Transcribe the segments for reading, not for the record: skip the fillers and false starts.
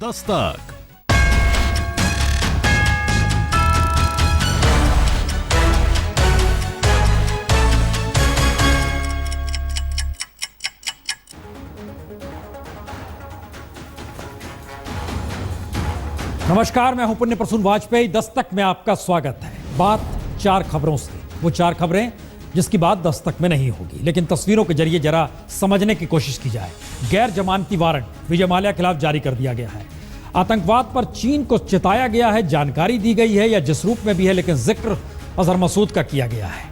दस्तक। नमस्कार, मैं हूं पुण्य प्रसून वाजपेयी। दस्तक में आपका स्वागत है। बात चार खबरों से, वो चार खबरें जिसकी बात दस्तक में नहीं होगी, लेकिन तस्वीरों के जरिए जरा समझने की कोशिश की जाए। गैर जमानती वारंट विजय माल्या के खिलाफ जारी कर दिया गया है। आतंकवाद पर चीन को चिताया गया है, जानकारी दी गई है या जिस रूप में भी है, लेकिन जिक्र अजहर मसूद का किया गया है।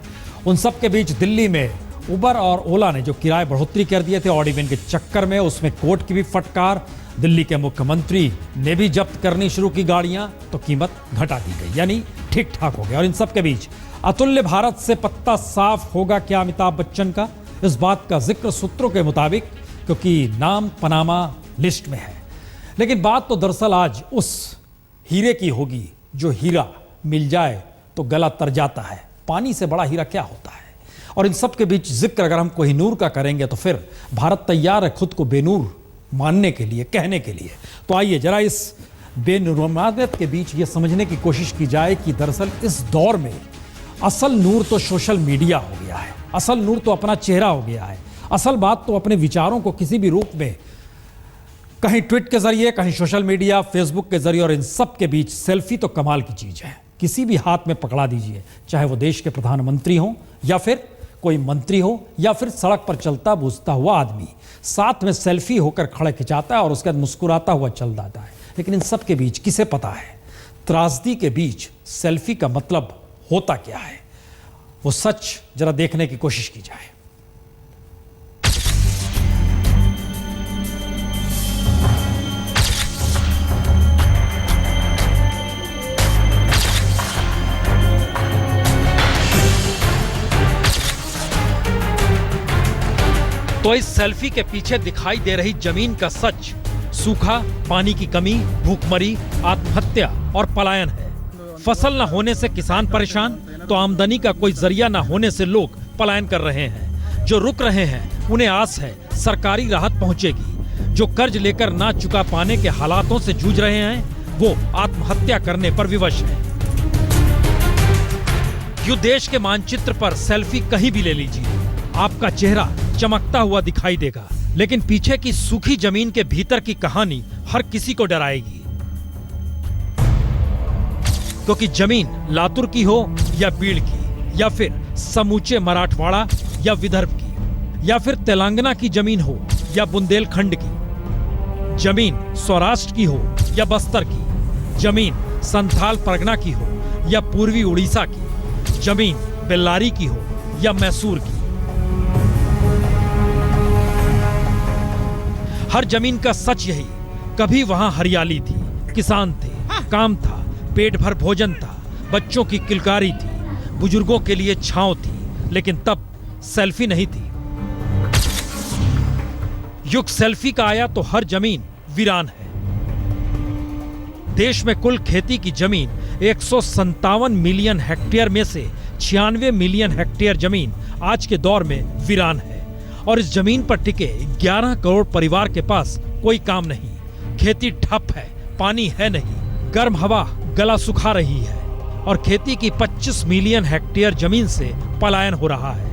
उन सब के बीच दिल्ली में उबर और ओला ने जो किराए बढ़ोतरी कर दिए थे ऑडिबिन के चक्कर में, उसमें कोर्ट की भी फटकार। दिल्ली के मुख्यमंत्री ने भी जब्त करनी शुरू की गाड़ियां, तो कीमत घटा दी गई, यानी ठीक ठाक हो गया। और इन सब के बीच अतुल्य भारत से पत्ता साफ होगा क्या अमिताभ बच्चन का? इस बात का जिक्र सूत्रों के मुताबिक, क्योंकि नाम पनामा लिस्ट में है। लेकिन बात तो दरअसल आज उस हीरे की होगी जो हीरा मिल जाए तो गला तर जाता है। पानी से बड़ा हीरा क्या होता है? और इन सब के बीच जिक्र अगर हम कोहिनूर का करेंगे तो फिर भारत तैयार है खुद को बेनूर मानने के लिए, कहने के लिए। तो आइए जरा इस बेनूरमानियत के बीच ये समझने की कोशिश की जाए कि दरअसल इस दौर में असल नूर तो सोशल मीडिया हो गया है, असल नूर तो अपना चेहरा हो गया है, असल बात तो अपने विचारों को किसी भी रूप में, कहीं ट्वीट के जरिए, कहीं सोशल मीडिया, फेसबुक के जरिए, और इन सब के बीच सेल्फी तो कमाल की चीज है। किसी भी हाथ में पकड़ा दीजिए, चाहे वो देश के प्रधानमंत्री हो या फिर कोई मंत्री हो या फिर सड़क पर चलता बूझता हुआ आदमी, साथ में सेल्फी होकर खड़े खिंचाता है और उसके बाद मुस्कुराता हुआ चल जाता है। लेकिन इन सब के बीच किसे पता है त्रासदी के बीच सेल्फी का मतलब होता क्या है? वो सच जरा देखने की कोशिश की जाए। तो इस सेल्फी के पीछे दिखाई दे रही जमीन का सच सूखा, पानी की कमी, भूखमरी, आत्महत्या और पलायन है। फसल न होने से किसान परेशान, तो आमदनी का कोई जरिया न होने से लोग पलायन कर रहे हैं। जो रुक रहे हैं उन्हें आस है सरकारी राहत पहुंचेगी। जो कर्ज लेकर ना चुका पाने के हालातों से जूझ रहे हैं वो आत्महत्या करने पर विवश है। यूं देश के मानचित्र पर सेल्फी कहीं भी ले लीजिए, आपका चेहरा चमकता हुआ दिखाई देगा, लेकिन पीछे की सूखी जमीन के भीतर की कहानी हर किसी को डराएगी। क्योंकि जमीन लातुर की हो या बीड़ की, या फिर समूचे मराठवाड़ा या विदर्भ की, या फिर तेलंगाना की जमीन हो या बुंदेलखंड की, जमीन सौराष्ट्र की हो या बस्तर की, जमीन संथाल परगना की हो या पूर्वी उड़ीसा की, जमीन बेल्लारी की हो या मैसूर की, हर जमीन का सच यही, कभी वहां हरियाली थी, किसान थे, काम था, पेट भर भोजन था, बच्चों की किलकारी थी, बुजुर्गों के लिए छांव थी, लेकिन तब सेल्फी नहीं थी। युग सेल्फी का आया तो हर जमीन वीरान है। देश में कुल खेती की जमीन 157 मिलियन हेक्टेयर में से 96 मिलियन हेक्टेयर जमीन आज के दौर में वीरान है। और इस जमीन पर टिके 11 करोड़ परिवार के पास कोई काम नहीं, खेती ठप है, पानी है नहीं, गर्म हवा गला सुखा रही है और खेती की 25 मिलियन हेक्टेयर जमीन से पलायन हो रहा है।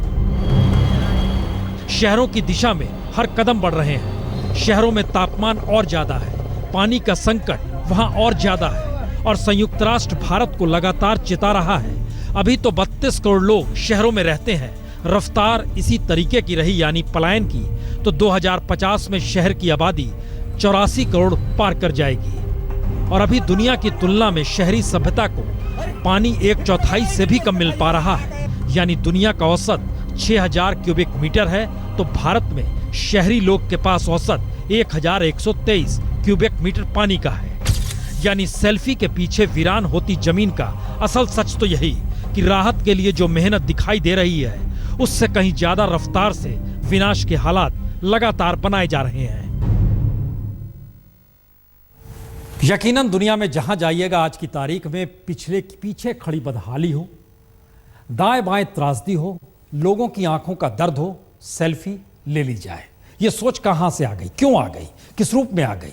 शहरों की दिशा में हर कदम बढ़ रहे हैं। शहरों में तापमान और ज्यादा है, पानी का संकट वहां और ज्यादा है और संयुक्त राष्ट्र भारत को लगातार चिता रहा है। अभी तो 32 करोड़ लोग शहरों में रहते हैं। रफ्तार इसी तरीके की रही, यानी पलायन की, तो 2050 में शहर की आबादी 84 करोड़ पार कर जाएगी। और अभी दुनिया की तुलना में शहरी सभ्यता को पानी 1/4 से भी कम मिल पा रहा है, यानी दुनिया का औसत 6000 क्यूबिक मीटर है, तो भारत में शहरी लोग के पास औसत 1123 क्यूबिक मीटर पानी का है। यानी सेल्फी के पीछे वीरान होती जमीन का असल सच तो यही कि राहत के लिए जो मेहनत दिखाई दे रही है उससे कहीं ज्यादा रफ्तार से विनाश के हालात लगातार बनाए जा रहे हैं। यकीनन दुनिया में जहां जाइएगा आज की तारीख में पीछे खड़ी बदहाली हो, दाएं बाएं त्रासदी हो, लोगों की आंखों का दर्द हो, सेल्फी ले ली जाए। ये सोच कहां से आ गई, क्यों आ गई, किस रूप में आ गई?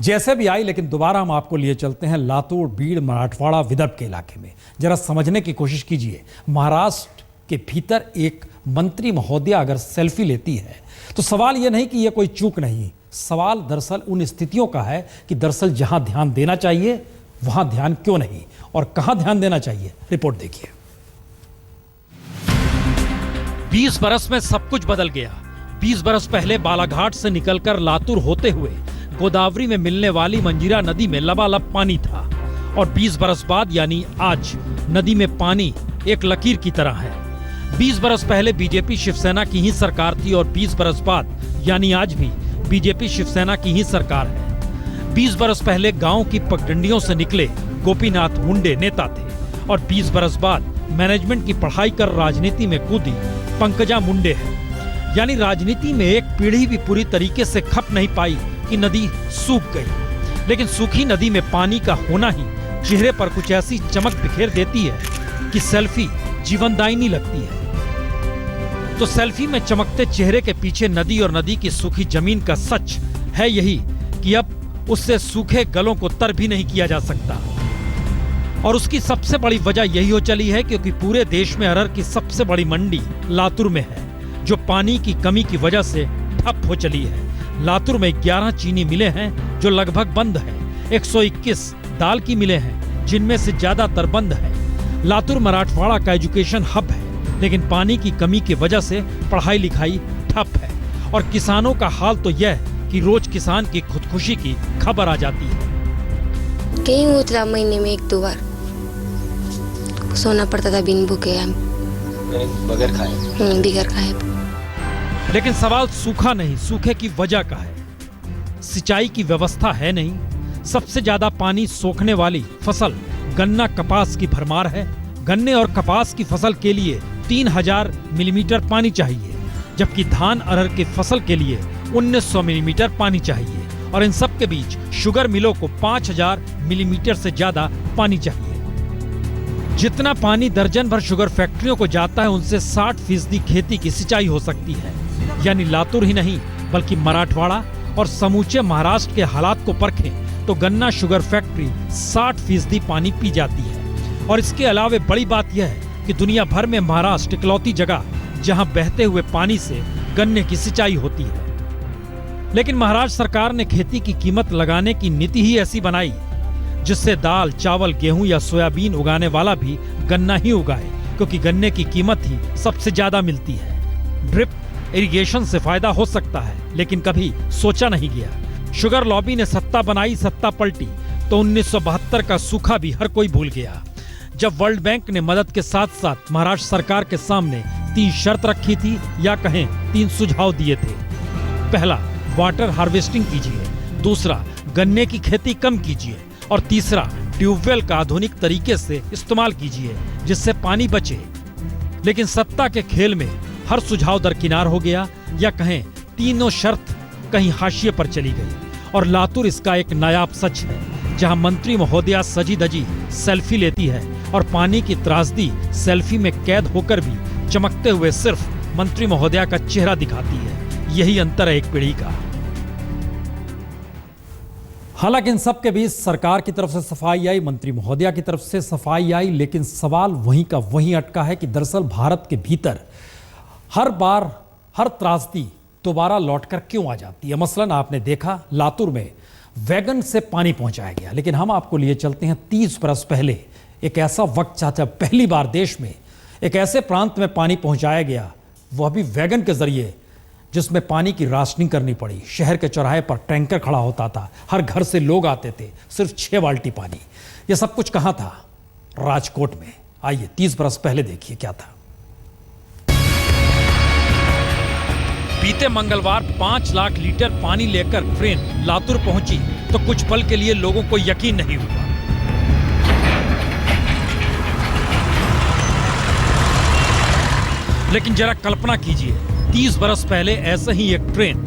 जैसे भी आई, लेकिन दोबारा हम आपको लिए चलते हैं लातूर, बीड़, मराठवाड़ा, विदर्भ के इलाके में। जरा समझने की कोशिश कीजिए, महाराष्ट्र के भीतर एक मंत्री महोदया अगर सेल्फी लेती है तो सवाल यह नहीं कि यह कोई चूक नहीं, सवाल दरअसल उन स्थितियों का है कि दरअसल जहां ध्यान देना चाहिए वहां ध्यान क्यों नहीं, और कहां ध्यान देना चाहिए। रिपोर्ट देखिए। 20 बरस में सब कुछ बदल गया। 20 बरस पहले बालाघाट से निकलकर लातूर होते हुए गोदावरी में मिलने वाली मंजीरा नदी में लबालब पानी था, और 20 बरस बाद यानी आज नदी में पानी एक लकीर की तरह है। 20 बरस पहले बीजेपी शिवसेना की ही सरकार थी, और 20 बरस बाद यानी आज भी बीजेपी शिवसेना की ही सरकार है। 20 बरस पहले गांव की पगडंडियों से निकले गोपीनाथ मुंडे नेता थे, और 20 बरस बाद मैनेजमेंट की पढ़ाई कर राजनीति में कूदी पंकजा मुंडे है। यानी राजनीति में एक पीढ़ी भी पूरी तरीके से खप नहीं पाई कि नदी सूख गई, लेकिन सूखी नदी में पानी का होना ही चेहरे पर कुछ ऐसी चमक बिखेर देती है कि सेल्फी जीवनदायिनी लगती है। तो सेल्फी में चमकते चेहरे के पीछे नदी और नदी की सूखी जमीन का सच है यही कि अब उससे सूखे गलों को तर भी नहीं किया जा सकता, और उसकी सबसे बड़ी वजह यही हो चली है क्योंकि पूरे देश में अरहर की सबसे बड़ी मंडी लातूर में है, जो पानी की कमी की वजह से ठप हो चली है। लातूर में 11 चीनी मिलें हैं जो लगभग बंद है, 121 दाल की मिलें हैं जिनमें से ज्यादातर बंद है। लातूर मराठवाड़ा का एजुकेशन हब है, लेकिन पानी की कमी की वजह से पढ़ाई लिखाई ठप है, और किसानों का हाल तो यह कि रोज किसान की खुदकुशी की खबर आ जाती है। कहीं होता महीने में 1-2 बार सोना पड़ता था बिन भूखे, बगैर खाए। बगैर खाए। लेकिन सवाल सूखा नहीं, सूखे की वजह का है। सिंचाई की व्यवस्था है नहीं। सबसे ज्यादा पानी सोखने वाली फसल गन्ना कपास की भरमार है। गन्ने और कपास की फसल के लिए 3000 मिलीमीटर पानी चाहिए, जबकि धान अरहर की फसल के लिए 1900 मिलीमीटर पानी चाहिए, और इन सब के बीच शुगर मिलों को 5000 मिलीमीटर से ज्यादा पानी चाहिए। जितना पानी दर्जन भर शुगर फैक्ट्रियों को जाता है, उनसे 60% खेती की सिंचाई हो सकती है। यानी लातूर ही नहीं बल्कि मराठवाड़ा और समूचे महाराष्ट्र के हालात को परखें तो गन्ना शुगर फैक्ट्री 60% पानी पी जाती है। और इसके अलावे बड़ी बात यह है कि दुनिया भर में महाराष्ट्र इकलौती जगह जहां बहते हुए पानी से गन्ने की सिंचाई होती है। लेकिन महाराष्ट्र सरकार ने खेती की कीमत लगाने की नीति ही ऐसी बनाई जिससे दाल, चावल, गेहूं या सोयाबीन उगाने वाला भी गन्ना ही उगाए, क्योंकि गन्ने की कीमत ही सबसे ज्यादा मिलती है। ड्रिप इरिगेशन से फायदा हो सकता है, लेकिन कभी सोचा नहीं गया। शुगर लॉबी ने सत्ता बनाई, सत्ता पलटी तो 1972 का सूखा भी हर कोई भूल गया, जब वर्ल्ड बैंक ने मदद के साथ साथ महाराष्ट्र सरकार के सामने 3 शर्त रखी थी, या कहें 3 सुझाव दिए थे। पहला, वाटर हार्वेस्टिंग कीजिए। दूसरा, गन्ने की खेती कम कीजिए, और तीसरा, ट्यूबवेल का आधुनिक तरीके से इस्तेमाल कीजिए जिससे पानी बचे। लेकिन सत्ता के खेल में हर सुझाव दरकिनार हो गया, या कहें तीनों शर्त कहीं हाशिए पर चली गई। और लातूर इसका एक नायाब सच है, जहां मंत्री महोदया सजी धजी सेल्फी लेती है और पानी की त्रासदी सेल्फी में कैद होकर भी चमकते हुए सिर्फ मंत्री महोदया का चेहरा दिखाती है। यही अंतर है एक पीढ़ी का। हालांकि इन सब के बीच सरकार की तरफ से सफाई आई, मंत्री महोदया की तरफ से सफाई आई, लेकिन सवाल वहीं का वहीं अटका है कि दरअसल भारत के भीतर हर बार हर त्रासदी दोबारा लौटकर क्यों आ जाती है। मसलन आपने देखा लातूर में वैगन से पानी पहुंचाया गया, लेकिन हम आपको लिए चलते हैं 30 बरस पहले। एक ऐसा वक्त जब पहली बार देश में एक ऐसे प्रांत में पानी पहुंचाया गया, वह भी वैगन के जरिए, जिसमें पानी की राशनिंग करनी पड़ी। शहर के चौराहे पर टैंकर खड़ा होता था, हर घर से लोग आते थे, सिर्फ 6 बाल्टी पानी। यह सब कुछ कहां था? राजकोट में। आइए 30 बरस पहले देखिए क्या था। बीते मंगलवार 5 लाख लीटर पानी लेकर ट्रेन लातूर पहुंची तो कुछ पल के लिए लोगों को यकीन नहीं हुआ। लेकिन जरा कल्पना कीजिए, 30 बरस पहले ऐसे ही एक ट्रेन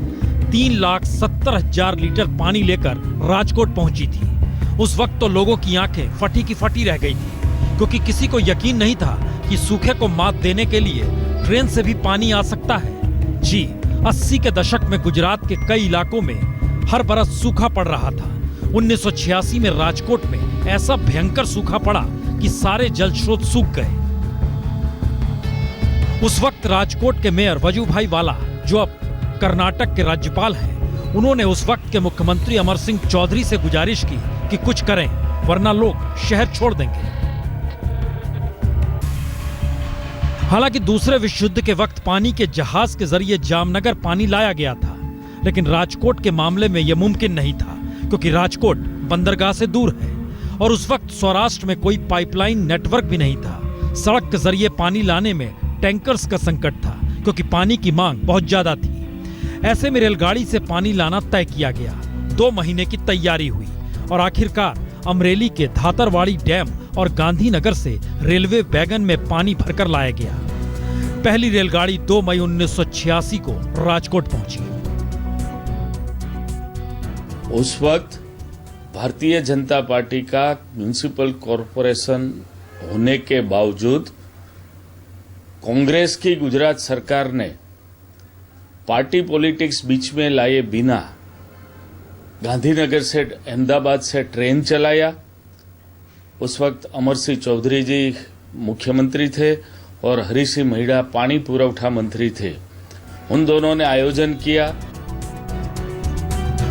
3,70,000 लीटर पानी लेकर राजकोट पहुंची थी। उस वक्त तो लोगों की आंखें फटी की फटी रह गई थी, क्योंकि किसी को यकीन नहीं था कि सूखे को मात देने के लिए ट्रेन से भी पानी आ सकता है। जी, 80 के दशक में गुजरात के कई इलाकों में हर बरस सूखा पड़ रहा था, 1986 में राजकोट में ऐसा भयंकर सूखा पड़ा कि सारे जल स्रोत सूख गए। उस वक्त राजकोट के मेयर वजूभाई वाला, जो अब कर्नाटक के राज्यपाल हैं, उन्होंने उस वक्त के मुख्यमंत्री अमर सिंह चौधरी से गुजारिश की कि कुछ करें वरना लोग शहर छोड़ देंगे। हालांकि दूसरे विश्व युद्ध के वक्त पानी के जहाज के जरिए जामनगर पानी लाया गया था, लेकिन राजकोट के मामले में यह मुमकिन नहीं था क्योंकि राजकोट बंदरगाह से दूर है और उस वक्त सौराष्ट्र में कोई पाइपलाइन नेटवर्क भी नहीं था। सड़क के जरिए पानी लाने में टैंकर्स का संकट था क्योंकि पानी की मांग बहुत ज्यादा थी। ऐसे में रेलगाड़ी से पानी लाना तय किया गया। 2 महीने की तैयारी हुई और आखिरकार अमरेली के धातरवाड़ी डैम और गांधीनगर से रेलवे वैगन में पानी भरकर लाया गया। पहली रेलगाड़ी 2 मई 1986 को राजकोट पहुंची। उस वक्त भारतीय जनता पार्टी का म्युनिसिपल कॉरपोरेशन होने के बावजूद कांग्रेस की गुजरात सरकार ने पार्टी पॉलिटिक्स बीच में लाए बिना गांधीनगर से अहमदाबाद से ट्रेन चलाया। उस वक्त अमर सिंह चौधरी जी मुख्यमंत्री थे और हरीश सिंह महिड़ा पानी पुरवठा मंत्री थे। उन दोनों ने आयोजन किया।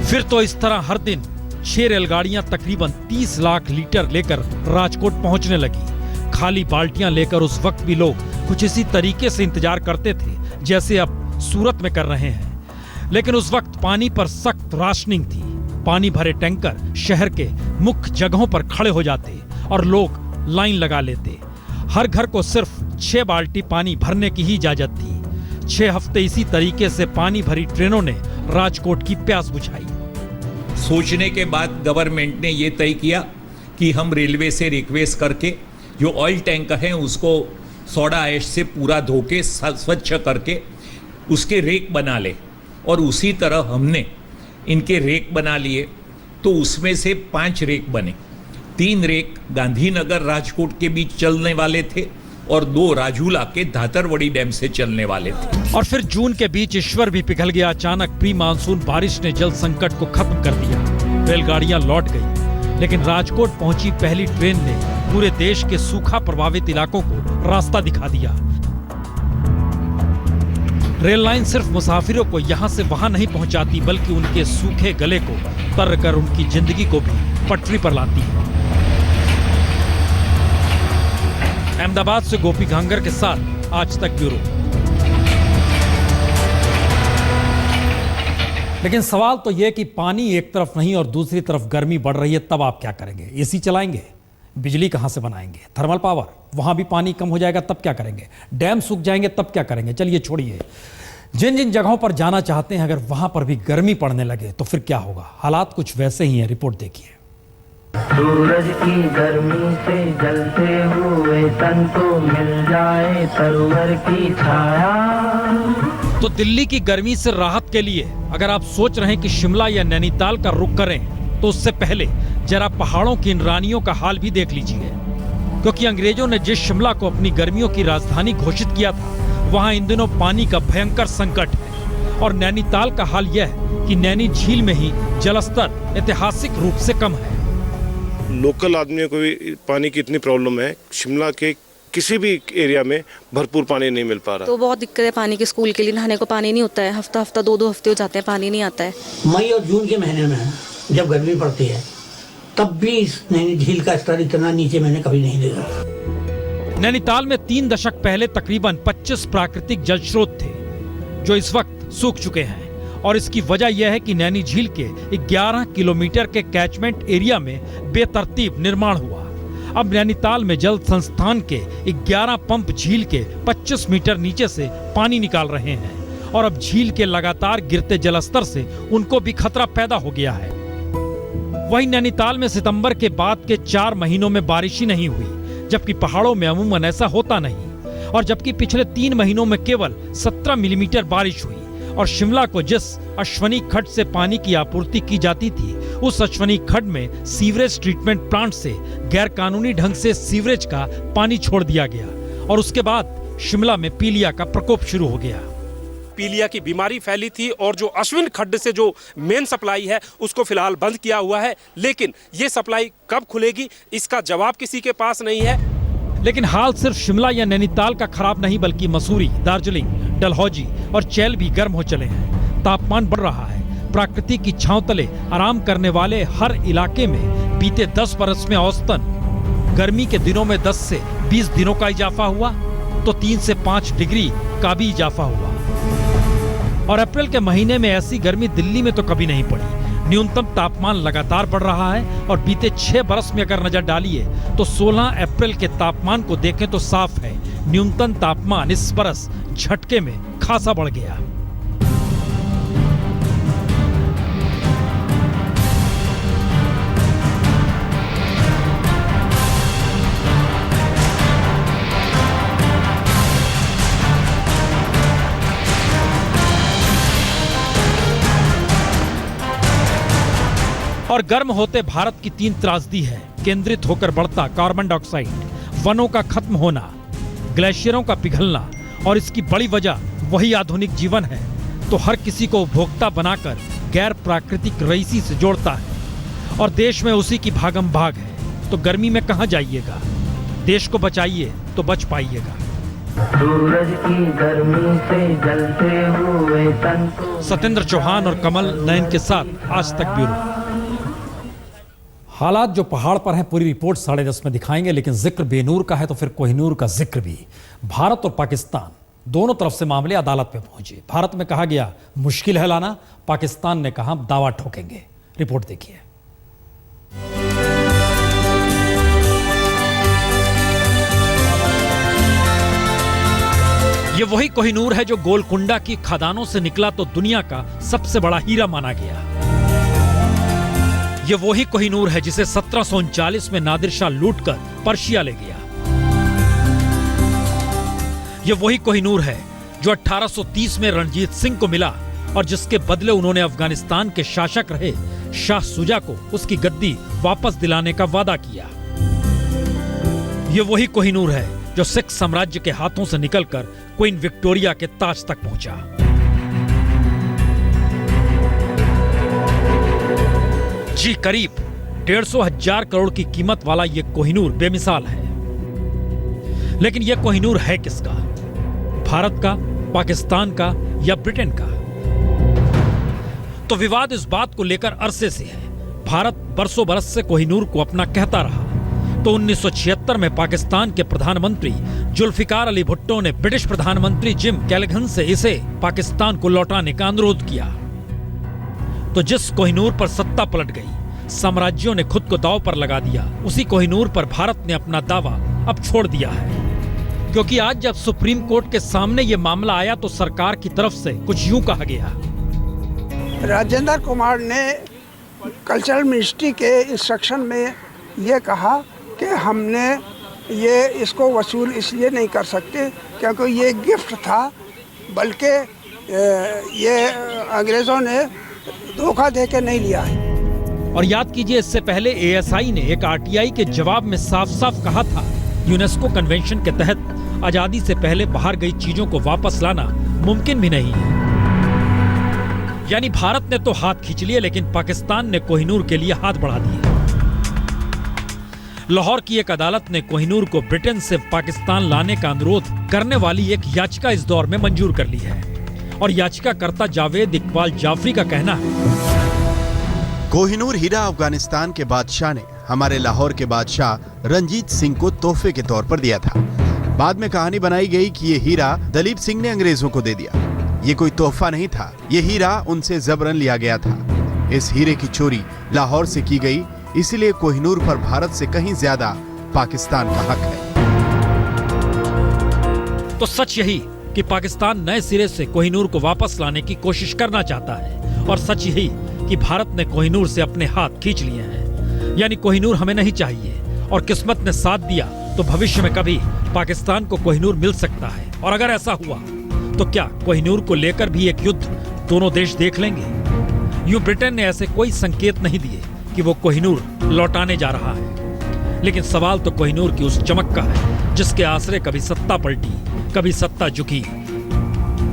फिर तो इस तरह हर दिन 6 रेलगाड़ियां तकरीबन 30 लाख लीटर लेकर राजकोट पहुंचने लगी। खाली बाल्टियां लेकर उस वक्त भी लोग कुछ इसी तरीके से इंतजार करते थे जैसे अब सूरत में कर रहे हैं। लेकिन उस वक्त पानी पर सख्त राशनिंग थी। पानी भरे टैंकर शहर के मुख्य जगहों पर खड़े हो जाते और लोग लाइन लगा लेते। हर घर को सिर्फ 6 बाल्टी पानी भरने की ही इजाजत थी। 6 हफ्ते इसी तरीके से पानी भरी ट्रेनों ने राजकोट की प्यास बुझाई। सोचने के बाद गवर्नमेंट ने ये तय किया कि हम रेलवे से रिक्वेस्ट करके जो ऑयल टैंकर हैं उसको सोडा ऐश से पूरा धो के स्वच्छ करके उसके रेक बना ले, और उसी तरह हमने इनके रेक बना लिए। तो उसमें से 5 रेक बने। 3 रेक गांधीनगर राजकोट के बीच चलने वाले थे और 2 राजूला के धातरवड़ी डैम से चलने वाले थे। और फिर जून के बीच ईश्वर भी पिघल गया। अचानक प्री मानसून बारिश ने जल संकट को खत्म कर दिया। रेलगाड़ियां लौट गई, लेकिन राजकोट पहुंची पहली ट्रेन ने पूरे देश के सूखा प्रभावित इलाकों को रास्ता दिखा दिया। रेल लाइन सिर्फ मुसाफिरों को यहां से वहां नहीं पहुंचाती, बल्कि उनके सूखे गले को तर कर उनकी जिंदगी को भी पटरी पर लाती है। अहमदाबाद से गोपी घांगर के साथ आज तक ब्यूरो। लेकिन सवाल तो यह कि पानी एक तरफ नहीं और दूसरी तरफ गर्मी बढ़ रही है, तब आप क्या करेंगे? एसी चलाएंगे? बिजली कहां से बनाएंगे? Thermal power? वहां भी पानी कम हो जाएगा, तब क्या करेंगे? डैम सूख जाएंगे, तब क्या करेंगे? चलिए छोड़िए, जिन जिन जगहों पर जाना चाहते हैं, अगर वहां पर भी गर्मी पड़ने लगे तो फिर क्या होगा? हालात कुछ वैसे ही हैं। रिपोर्ट देखिए। सूरज की गर्मी से जलते हुए तन को मिल जाए सरोवर की छाया। तो दिल्ली की गर्मी से राहत के लिए अगर आप सोच रहे हैं कि शिमला या नैनीताल का रुख करें, तो उससे पहले जरा पहाड़ों की इन रानियों का हाल भी देख लीजिए। क्योंकि अंग्रेजों ने जिस शिमला को अपनी गर्मियों की राजधानी घोषित किया था, वहां इन दिनों पानी का भयंकर संकट है। और नैनीताल का हाल यह है कि नैनी झील में ही जलस्तर ऐतिहासिक रूप से कम है। लोकल आदमियों को भी पानी की इतनी प्रॉब्लम है, शिमला के किसी भी एरिया में भरपूर पानी नहीं मिल पा रहा। तो बहुत दिक्कत है पानी के। स्कूल के लिए नहाने को पानी नहीं होता है। हफ्ता 2-2 हफ्ते हो जाते हैं, पानी नहीं आता है। मई और जून के महीने में जब गर्मी पड़ती है, तब भी इस नैनी झील का स्तर इतना नीचे मैंने कभी नहीं देखा। नैनीताल में 3 दशक पहले तकरीबन 25 प्राकृतिक जल स्रोत थे, जो इस वक्त सूख चुके हैं। और इसकी वजह यह है कि नैनी झील के 11 किलोमीटर के कैचमेंट एरिया में बेतरतीब निर्माण हुआ। अब नैनीताल में जल संस्थान के 11 पंप झील के 25 मीटर नीचे से पानी निकाल रहे हैं और अब झील के लगातार गिरते जलस्तर से उनको भी खतरा पैदा हो गया है। वहीं नैनीताल में सितंबर के बाद के 4 महीनों में बारिश ही नहीं हुई, जबकि पहाड़ों में अमूमन ऐसा होता नहीं। और जबकि पिछले 3 महीनों में केवल 17 मिलीमीटर बारिश हुई। और शिमला को जिस अश्वनी खड्ड से पानी की आपूर्ति की जाती थी, उस अश्वनी खड्ड में सीवरेज ट्रीटमेंट प्लांट से गैर कानूनी ढंग से सीवरेज का पानी छोड़ दिया गया। और उसके बाद शिमला में पीलिया का प्रकोप शुरू हो गया। पीलिया की बीमारी फैली थी और जो अश्विन खड्ड से जो मेन सप्लाई है उसको फिलहाल बंद किया हुआ है, लेकिन ये सप्लाई कब खुलेगी इसका जवाब किसी के पास नहीं है। लेकिन हाल सिर्फ शिमला या नैनीताल का खराब नहीं, बल्कि मसूरी, दार्जिलिंग, डलहौजी और चैल भी गर्म हो चले हैं। तापमान बढ़ रहा है। प्रकृति की छांव तले आराम करने वाले हर इलाके में बीते 10 बरस में औसतन गर्मी के दिनों में 10 से 20 दिनों का इजाफा हुआ, तो 3 से 5 डिग्री का भी इजाफा हुआ। और अप्रैल के महीने में ऐसी गर्मी दिल्ली में तो कभी नहीं पड़ी। न्यूनतम तापमान लगातार बढ़ रहा है और बीते 6 बरस में अगर नजर डालिए तो 16 अप्रैल के तापमान को देखें तो साफ है, न्यूनतम तापमान इस बरस झटके में खासा बढ़ गया। और गर्म होते भारत की 3 त्रासदी है: केंद्रित होकर बढ़ता कार्बन डाइऑक्साइड, वनों का खत्म होना, ग्लेशियरों का पिघलना, और इसकी बड़ी वजह वही आधुनिक जीवन है। तो हर किसी को उपभोक्ता बनाकर गैर प्राकृतिक रईसी से जोड़ता है और देश में उसी की भागम भाग है। तो गर्मी में कहां जाइएगा? देश को बचाइए तो बच पाइएगा। सूरज की गर्मी से जलते हुए तन को। सत्येंद्र चौहान और कमल नयन के साथ आज तक ब्यूरो। हालात जो पहाड़ पर हैं पूरी रिपोर्ट 10:30 में दिखाएंगे, लेकिन जिक्र बेनूर का है तो फिर कोहिनूर का जिक्र भी। भारत और पाकिस्तान दोनों तरफ से मामले अदालत में पहुंचे। भारत में कहा गया मुश्किल है लाना, पाकिस्तान ने कहा दावा ठोकेंगे। रिपोर्ट देखिए। ये वही कोहिनूर है जो गोलकुंडा की खदानों से निकला तो दुनिया का सबसे बड़ा हीरा माना गया। ये वही कोहिनूर है जिसे 1739 में नादिर शाह लूटकर पर्शिया ले गया। ये वही कोहिनूर है जो 1830 में रणजीत सिंह को मिला और जिसके बदले उन्होंने अफगानिस्तान के शासक रहे शाह सुजा को उसकी गद्दी वापस दिलाने का वादा किया। ये वही कोहिनूर है जो सिख साम्राज्य के हाथों से निकलकर क्वीन विक्टोरिया के ताज तक पहुंचा। जी करीब 150,000 करोड़ की कीमत वाला यह कोहिनूर बेमिसाल है। लेकिन यह कोहिनूर है किसका? भारत का, पाकिस्तान का या ब्रिटेन का? तो विवाद इस बात को लेकर अरसे से है। भारत बरसों बरस से कोहिनूर को अपना कहता रहा। तो 1976 में पाकिस्तान के प्रधानमंत्री जुल्फिकार अली भुट्टो ने ब्रिटिश प्रधानमंत्री जिम कैलिगन से इसे पाकिस्तान को लौटाने का अनुरोध किया। तो जिस कोहिनूर पर सत्ता पलट गई, साम्राज्यों ने खुद को दांव पर लगा दिया, उसी कोहिनूर पर भारत ने अपना दावा अब छोड़ दिया है। क्योंकि आज जब सुप्रीम कोर्ट के सामने ये मामला आया तो सरकार की तरफ से कुछ यूं कहा गया। राजेंद्र कुमार ने कल्चरल मिनिस्ट्री के इंस्ट्रक्शन में ये कहा कि हमने ये इसको वसूल इसलिए नहीं कर सकते क्योंकि ये गिफ्ट था, बल्कि ये अंग्रेज़ों ने धोखा देके नहीं लिया है। और याद कीजिए, इससे पहले एएसआई ने एक आरटीआई के जवाब में साफ साफ कहा था यूनेस्को कन्वेंशन के तहत आजादी से पहले बाहर गई चीजों को वापस लाना मुमकिन भी नहीं है। यानी भारत ने तो हाथ खींच लिए, लेकिन पाकिस्तान ने कोहिनूर के लिए हाथ बढ़ा दिए। लाहौर की एक अदालत ने कोहिनूर को ब्रिटेन से पाकिस्तान लाने का अनुरोध करने वाली एक याचिका इस दौर में मंजूर कर ली है। और याचिकाकर्ता जावेद इकबाल जाफरी का कहना है, कोहिनूर हीरा अफगानिस्तान के बादशाह ने हमारे लाहौर के बादशाह रंजीत सिंह को तोहफे के तौर पर दिया था। बाद में कहानी बनाई गई कि ये हीरा दलीप सिंह ने अंग्रेजों को दे दिया। ये कोई तोहफा नहीं था, ये हीरा उनसे जबरन लिया गया था। इस हीरे की चोरी लाहौर से की गई, इसलिए कोहिनूर पर भारत से कहीं ज्यादा पाकिस्तान का हक है। तो सच यही कि पाकिस्तान नए सिरे से कोहिनूर को वापस लाने की कोशिश करना चाहता है, और सच यही कि भारत ने कोहिनूर से अपने हाथ खींच लिए हैं। यानी कोहिनूर हमें नहीं चाहिए, और किस्मत ने साथ दिया तो भविष्य में कभी पाकिस्तान को कोहिनूर मिल सकता है। और अगर ऐसा हुआ तो क्या कोहिनूर को लेकर भी एक युद्ध दोनों देश देख लेंगे? यूं ब्रिटेन ने ऐसे कोई संकेत नहीं दिए कि वो कोहिनूर लौटाने जा रहा है। लेकिन सवाल तो कोहिनूर की उस चमक का है जिसके आसरे कभी सत्ता पलटी, कभी सत्ता झुकी।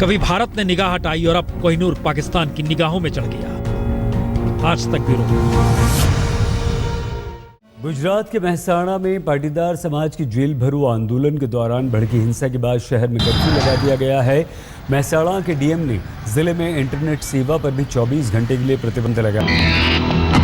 कभी भारत ने निगाह हटाई और अब कोहिनूर पाकिस्तान की निगाहों में चढ़ गया। आज तक ब्यूरो। गुजरात के मेहसाणा में पाटीदार समाज की जेल भरो आंदोलन के दौरान भड़की हिंसा के बाद शहर में कर्फ्यू लगा दिया गया है। मेहसाणा के डीएम ने जिले में इंटरनेट सेवा पर भी 24 घंटे के लिए प्रतिबंध लगाया।